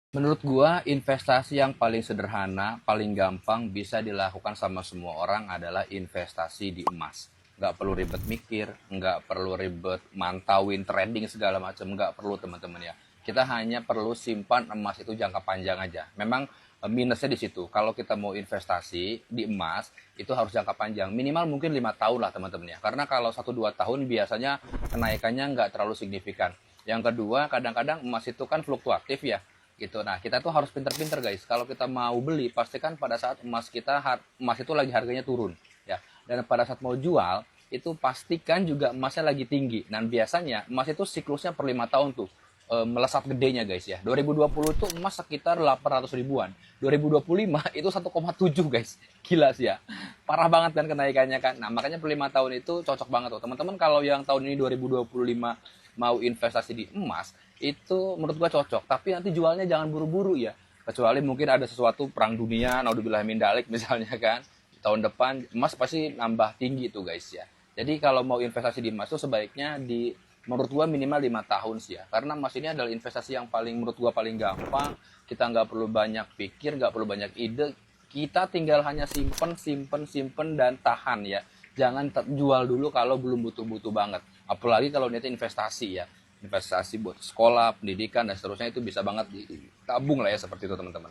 Menurut gua, investasi yang paling sederhana, paling gampang bisa dilakukan sama semua orang adalah investasi di emas. Nggak perlu ribet mikir, nggak perlu ribet mantauin trading segala macam, nggak perlu teman-teman ya. Kita hanya perlu simpan emas itu jangka panjang aja. Memang minusnya di situ. Kalau kita mau investasi di emas, itu harus jangka panjang. Minimal mungkin 5 tahun lah teman-teman ya. Karena kalau 1-2 tahun biasanya kenaikannya nggak terlalu signifikan. Yang kedua, kadang-kadang emas itu kan fluktuatif ya gitu. Nah, kita tuh harus pinter-pinter guys. Kalau kita mau beli, pastikan pada saat emas itu lagi harganya turun, ya. Dan pada saat mau jual, itu pastikan juga emasnya lagi tinggi. Dan biasanya emas itu siklusnya per 5 tahun tuh melesat gedenya guys ya. 2020 tuh emas sekitar 800 ribuan. 2025 itu 1,7 guys. Gila sih ya. Parah banget kan kenaikannya kan. Nah, makanya per 5 tahun itu cocok banget tuh. Teman-teman kalau yang tahun ini 2025 mau investasi di emas, itu menurut gua cocok, tapi nanti jualnya jangan buru-buru ya, kecuali mungkin ada sesuatu perang dunia, naudzubillah min dalik misalnya kan, tahun depan emas pasti nambah tinggi tuh guys ya. Jadi kalau mau investasi di emas tuh sebaiknya di, menurut gua minimal 5 tahun sih ya, karena emas ini adalah investasi yang paling, menurut gua paling gampang. Kita nggak perlu banyak pikir, nggak perlu banyak ide, kita tinggal hanya simpen simpen simpen dan tahan ya. Jangan jual dulu kalau belum butuh-butuh banget, apalagi kalau niatnya investasi ya, investasi buat sekolah, pendidikan dan seterusnya, itu bisa banget ditabung lah ya, seperti itu teman-teman.